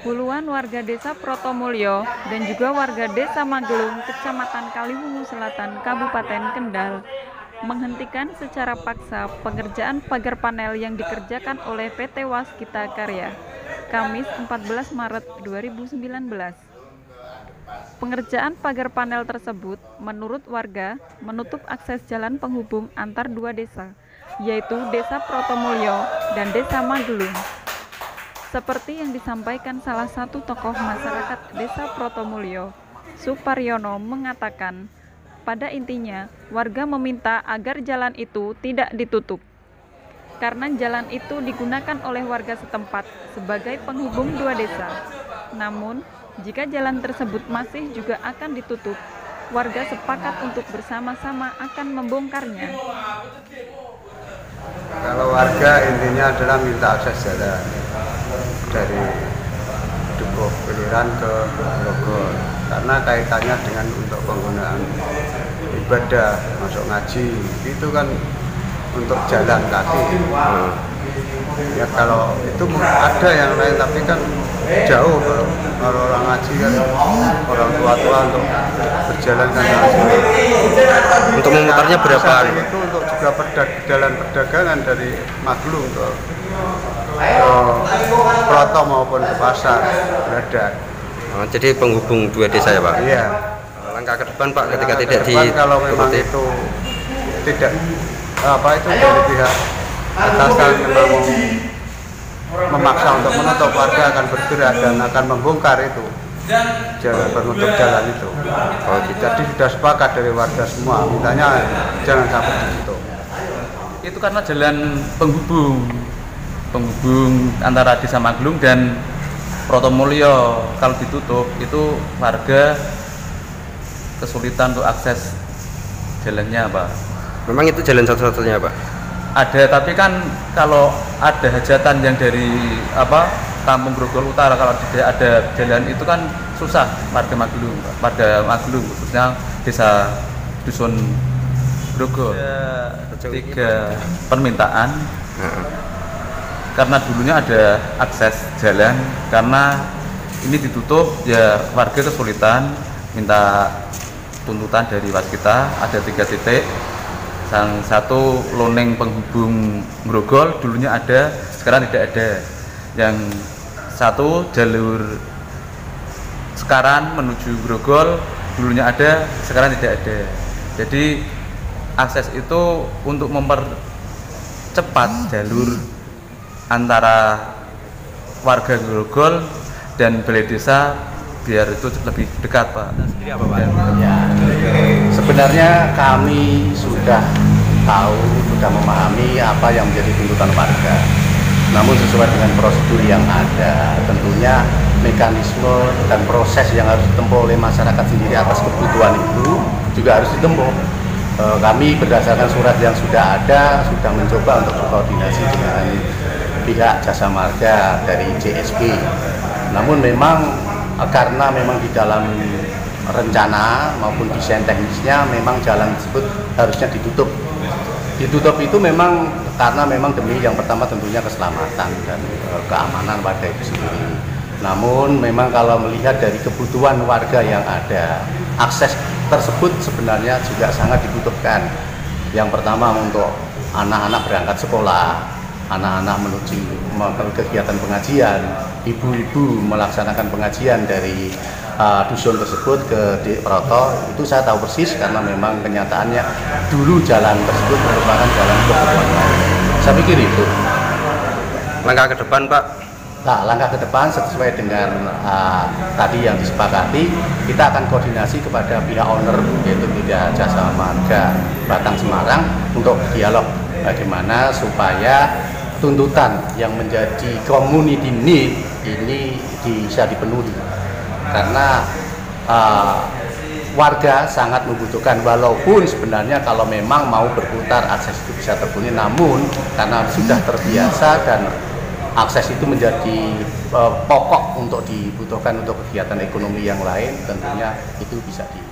Puluhan warga desa Protomulyo dan juga warga desa Magelung, Kecamatan Kaliwungu Selatan, Kabupaten Kendal, menghentikan secara paksa pengerjaan pagar panel yang dikerjakan oleh PT Waskita Karya, Kamis 14 Maret 2019. Pengerjaan pagar panel tersebut, menurut warga, menutup akses jalan penghubung antar dua desa, yaitu Desa Protomulyo dan Desa Magelung. Seperti yang disampaikan salah satu tokoh masyarakat Desa Protomulyo, Suparyono, mengatakan, pada intinya warga meminta agar jalan itu tidak ditutup, karena jalan itu digunakan oleh warga setempat sebagai penghubung dua desa. Namun, jika jalan tersebut masih juga akan ditutup, warga sepakat untuk bersama-sama akan membongkarnya. Kalau warga intinya adalah minta akses jalan dari Dukuh Piliran ke Grogol, karena kaitannya dengan untuk penggunaan ibadah, masuk ngaji, itu kan untuk jalan kaki. Ya kalau itu ada yang lain, tapi kan jauh kalau orang ngaji kan orang tua-tua untuk berjalan kan untuk memutarnya berapa? Itu untuk juga jalan perdagangan dari Magelung ke Proto maupun ke pasar berada. Jadi penghubung dua desa ya Pak? Iya. Langkah ke depan Pak ketika tidak kalau memang itu tidak itu dari pihak atasan memang memaksa untuk menutup, warga akan bergerak dan akan membongkar itu jalan penutup jalan itu. Jadi sudah sepakat dari warga semua, mintanya jangan sampai ditutup. Itu karena jalan penghubung antara Desa Magelung dan Protomulyo. Kalau ditutup itu warga kesulitan untuk akses jalannya Pak. Memang itu jalan satu-satunya Pak? Ada, tapi kan kalau ada hajatan yang dari Kampung Grogol Utara, kalau tidak ada jalan itu kan susah warga Magelung, khususnya desa Dusun Grogol. Ada 3 permintaan. Karena dulunya ada akses jalan, karena ini ditutup ya warga kesulitan, minta tuntutan dari Waskita. Ada 3 titik. Yang satu loneng penghubung Grogol dulunya ada, sekarang tidak ada. Yang satu jalur sekarang menuju Grogol dulunya ada, sekarang tidak ada. Jadi akses itu untuk mempercepat jalur antara warga Grogol dan balai desa biar itu lebih dekat Pak. Ya, sebenarnya kami sudah tahu, sudah memahami apa yang menjadi tuntutan warga. Namun sesuai dengan prosedur yang ada, tentunya mekanisme dan proses yang harus ditempuh oleh masyarakat sendiri atas kebutuhan itu juga harus ditempuh. Kami berdasarkan surat yang sudah ada, sudah mencoba untuk berkoordinasi dengan pihak Jasa Marga dari JSP. Namun memang karena memang di dalam rencana maupun desain teknisnya memang jalan tersebut harusnya ditutup. Ditutup itu memang karena memang demi yang pertama tentunya keselamatan dan keamanan warga itu sendiri. Namun memang kalau melihat dari kebutuhan warga yang ada, akses tersebut sebenarnya juga sangat dibutuhkan. Yang pertama untuk anak-anak berangkat sekolah, anak-anak menuju kegiatan pengajian, ibu-ibu melaksanakan pengajian dari dusun tersebut ke Proto, itu saya tahu persis karena memang kenyataannya dulu jalan tersebut merupakan jalan kebutuhan. Saya pikir itu. Langkah ke depan Pak? Nah, langkah ke depan sesuai dengan tadi yang disepakati, kita akan koordinasi kepada pihak owner, yaitu pihak Jasa Marga Batang Semarang, untuk dialog bagaimana supaya tuntutan yang menjadi community need ini bisa dipenuhi. Karena warga sangat membutuhkan, walaupun sebenarnya kalau memang mau berputar akses itu bisa terpenuhi, namun karena sudah terbiasa dan akses itu menjadi pokok untuk dibutuhkan untuk kegiatan ekonomi yang lain, tentunya itu bisa di